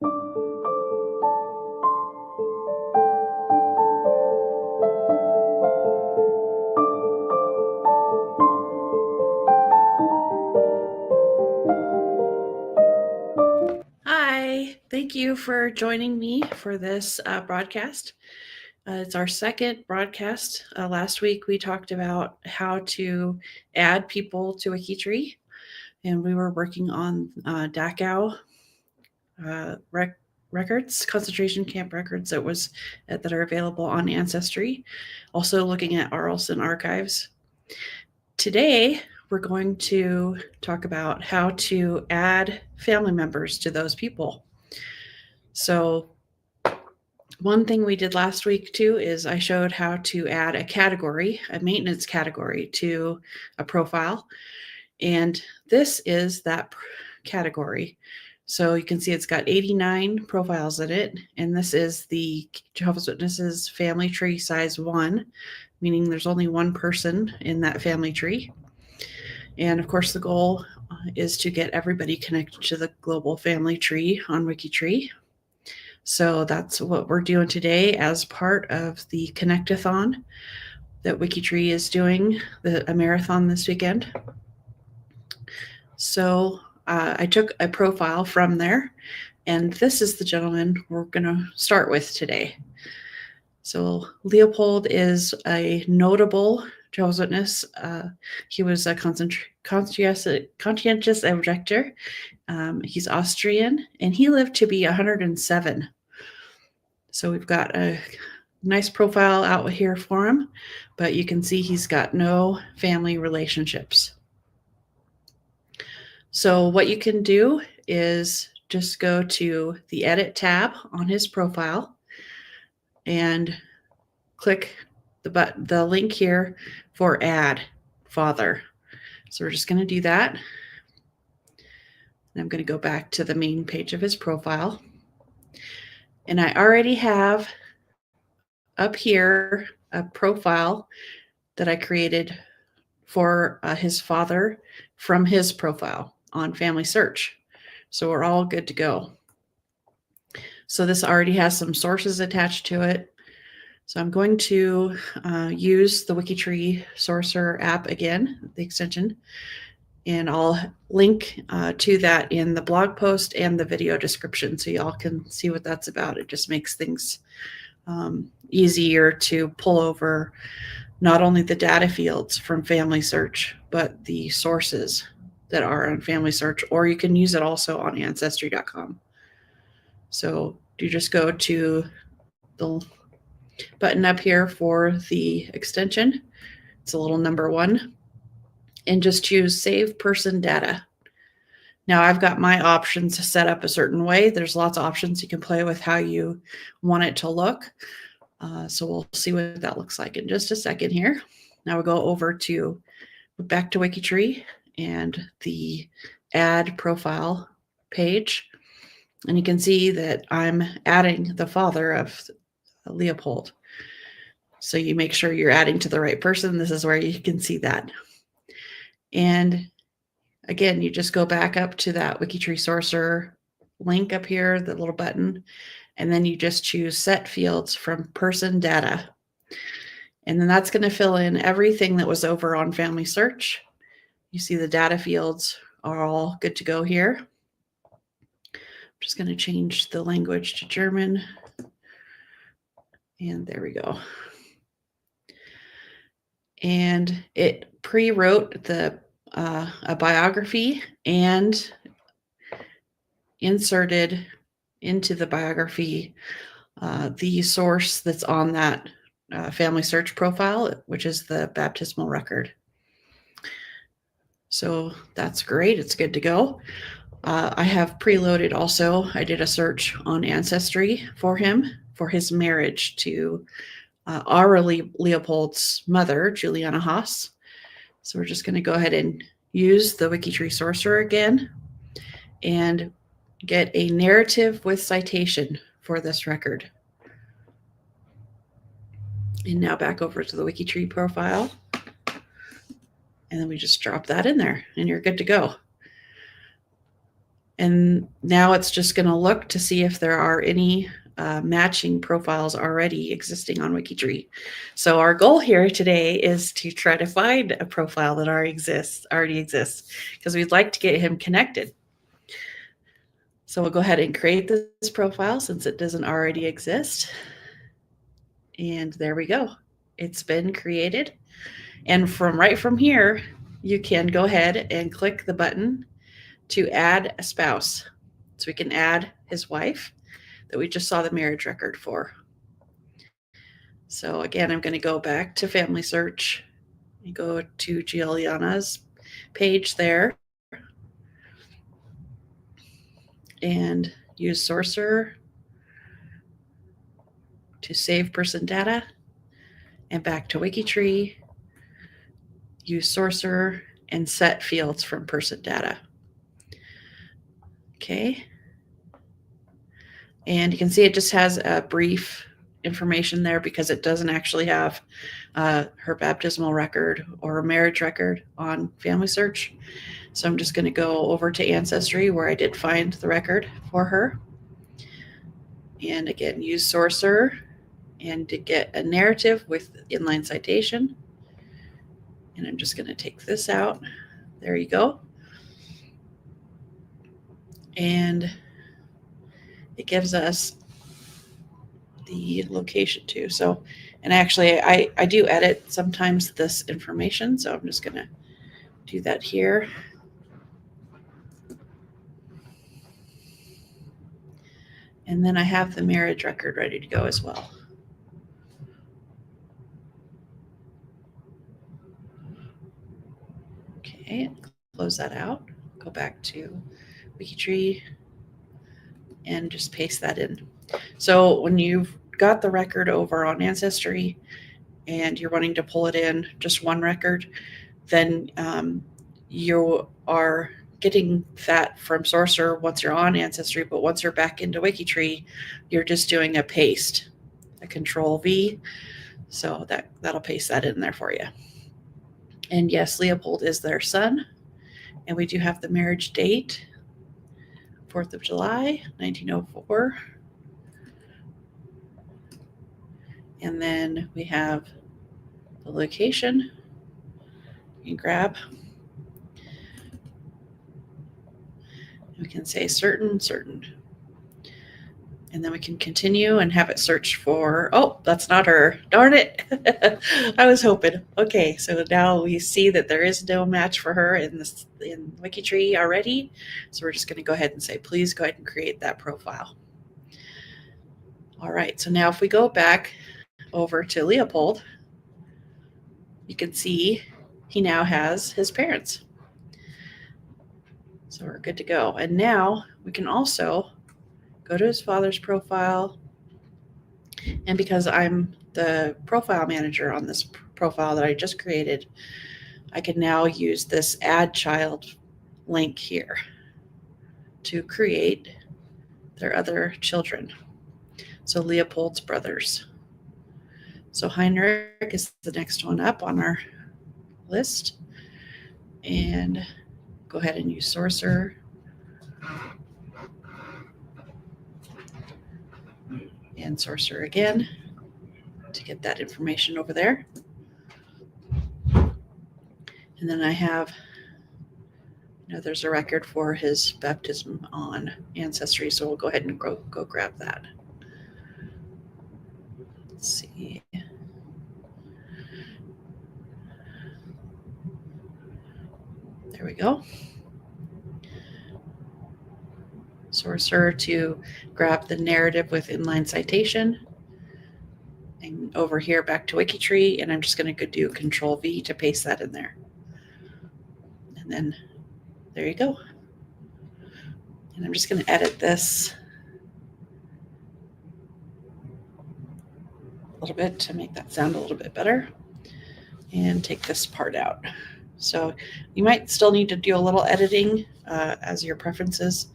Hi, thank you for joining me for this broadcast. It's our second broadcast. Last week we talked about how to add people to WikiTree, and we were working on Dachau records, concentration camp records that are available on Ancestry. Also looking at Arlson archives. Today we're going to talk about how to add family members to those people. So one thing we did last week too is I showed how to add a maintenance category to a profile. And this is that category. So you can see it's got 89 profiles in it. And this is the Jehovah's Witnesses family tree size 1, meaning there's only one person in that family tree. And of course, the goal is to get everybody connected to the global family tree on WikiTree. So that's what we're doing today as part of the Connectathon that WikiTree is doing, a marathon this weekend. So I took a profile from there, and this is the gentleman we're going to start with today. So Leopold is a notable Jehovah's Witness. He was a conscientious objector. He's Austrian, and he lived to be 107. So we've got a nice profile out here for him, but you can see he's got no family relationships. So what you can do is just go to the Edit tab on his profile and click the link here for Add Father. So we're just going to do that. And I'm going to go back to the main page of his profile. And I already have up here a profile that I created for his father from his profile on Family Search. So we're all good to go. So this already has some sources attached to it. So I'm going to use the WikiTree Sourcer app again, the extension, and I'll link to that in the blog post and the video description so y'all can see what that's about. It just makes things easier to pull over not only the data fields from Family Search, but the sources that are on Family Search, or you can use it also on Ancestry.com. So you just go to the button up here for the extension. It's a little number 1, and just choose Save Person Data. Now I've got my options set up a certain way. There's lots of options. You can play with how you want it to look. So we'll see what that looks like in just a second here. Now we'll go over back to WikiTree and the Add Profile page. And you can see that I'm adding the father of Leopold. So you make sure you're adding to the right person. This is where you can see that. And again, you just go back up to that WikiTree Sourcer link up here, the little button, and then you just choose Set Fields from Person Data. And then that's going to fill in everything that was over on Family Search. You see the data fields are all good to go here. I'm just going to change the language to German. And there we go. And it pre-wrote a biography and inserted into the biography the source that's on that Family Search profile, which is the baptismal record. So that's great. It's good to go. I have preloaded also. I did a search on Ancestry for him for his marriage to our Leopold's mother, Juliana Haas. So we're just going to go ahead and use the WikiTree Sourcer again and get a narrative with citation for this record. And now back over to the WikiTree profile. And then we just drop that in there and you're good to go. And now it's just going to look to see if there are any matching profiles already existing on Wikitree. So our goal here today is to try to find a profile that already exists, because we'd like to get him connected. So we'll go ahead and create this profile since it doesn't already exist. And there we go. It's been created. And right from here, you can go ahead and click the button to add a spouse. So we can add his wife that we just saw the marriage record for. So again, I'm going to go back to Family Search and go to Giuliana's page there and use Sorcerer to save person data, and back to Wikitree, use Sorcerer and set fields from person data. Okay. And you can see it just has a brief information there because it doesn't actually have her baptismal record or marriage record on Family Search. So I'm just going to go over to Ancestry where I did find the record for her. And again, use Sorcerer and to get a narrative with inline citation. And I'm just going to take this out. There you go. And it gives us the location too. So, and actually I do edit sometimes this information. So I'm just going to do that here. And then I have the marriage record ready to go as well. Okay, close that out. Go back to Wikitree and just paste that in. So when you've got the record over on Ancestry and you're wanting to pull it in, just one record, then you are getting that from Sorcerer once you're on Ancestry, but once you're back into Wikitree, you're just doing a paste, a Control V. So that'll paste that in there for you. And yes, Leopold is their son. And we do have the marriage date, 4th of July, 1904. And then we have the location. You can grab. We can say certain. And then we can continue and have it search for, oh, that's not her. Darn it. I was hoping. Okay, so now we see that there is no match for her in Wikitree already. So we're just going to go ahead and say, please go ahead and create that profile. All right, so now if we go back over to Leopold, you can see he now has his parents. So we're good to go. And now we can also go to his father's profile. And because I'm the profile manager on this profile that I just created, I can now use this add child link here to create their other children. So Leopold's brothers. So Heinrich is the next one up on our list. And go ahead and use Sorcerer. And Sorcerer again to get that information over there. And then I have, there's a record for his baptism on Ancestry, so we'll go ahead and go grab that. Let's see. There we go. Sorcerer to grab the narrative with inline citation. And over here back to Wikitree, and I'm just going to go do Control V to paste that in there. And then there you go. And I'm just going to edit this a little bit to make that sound a little bit better and take this part out. So you might still need to do a little editing as your preferences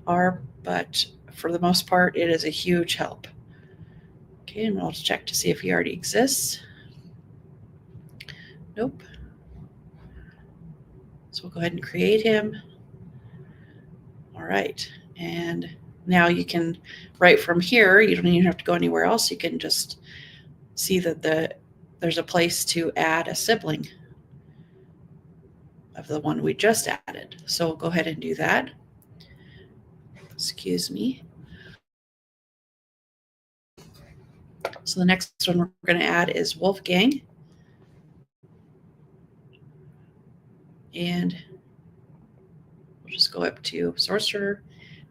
are, but for the most part, it is a huge help. Okay, and I'll check to see if he already exists. Nope. So we'll go ahead and create him. All right. And now you can, right from here, you don't even have to go anywhere else. You can just see that there's a place to add a sibling of the one we just added. So we'll go ahead and do that. Excuse me. So the next one we're going to add is Wolfgang. And we'll just go up to Sorcerer,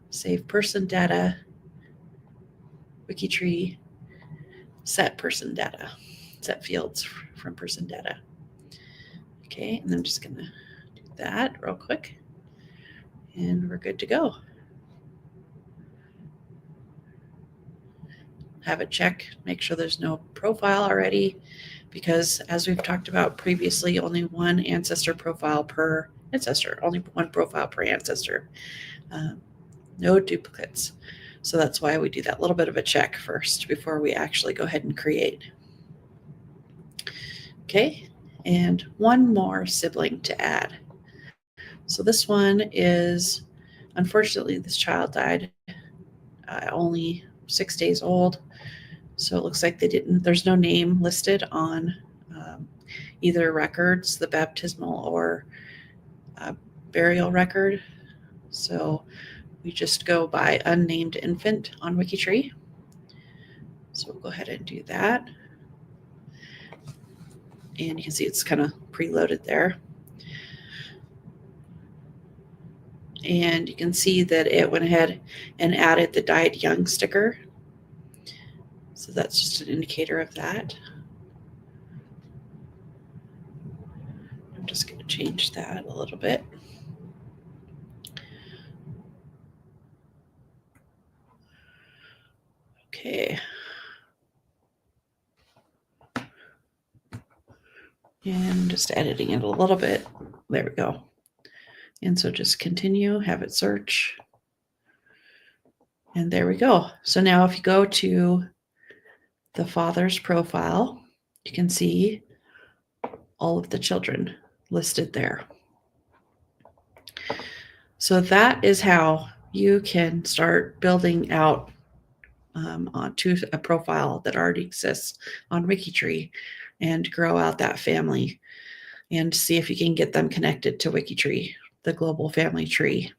Save Person Data, WikiTree, Set Person Data, Set Fields from Person Data. Okay, and I'm just going to do that real quick. And we're good to go. Have it check, make sure there's no profile already, because as we've talked about previously, only one ancestor profile per ancestor, only one profile per ancestor, no duplicates. So that's why we do that little bit of a check first before we actually go ahead and create. Okay, and one more sibling to add. So this one is, unfortunately, this child died only 6 days old. So it looks like there's no name listed on either records, the baptismal or burial record. So we just go by unnamed infant on WikiTree. So we'll go ahead and do that. And you can see it's kind of preloaded there. And you can see that it went ahead and added the died young sticker. So that's just an indicator of that. I'm just going to change that a little bit. Okay. And just editing it a little bit. There we go. And so just continue, have it search. And there we go. So now if you go to the father's profile, you can see all of the children listed there. So that is how you can start building out onto a profile that already exists on WikiTree and grow out that family and see if you can get them connected to WikiTree, the global family tree.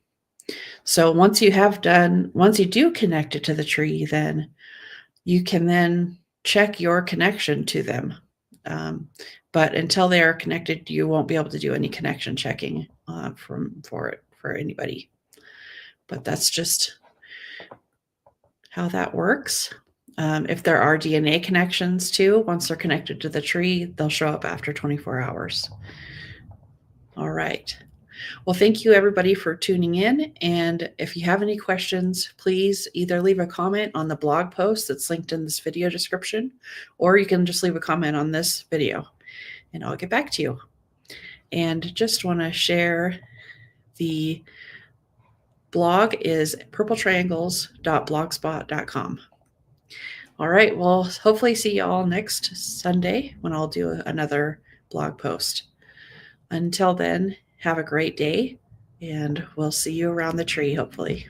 So once you do connect it to the tree, then you can then check your connection to them. But until they are connected, you won't be able to do any connection checking for anybody. But that's just how that works. If there are DNA connections too, once they're connected to the tree, they'll show up after 24 hours. All right. Well, thank you everybody for tuning in. And if you have any questions, please either leave a comment on the blog post that's linked in this video description, or you can just leave a comment on this video and I'll get back to you. And just want to share the blog is purpletriangles.blogspot.com. All right. Well, hopefully see you all next Sunday when I'll do another blog post. Until then, have a great day, and we'll see you around the tree, hopefully.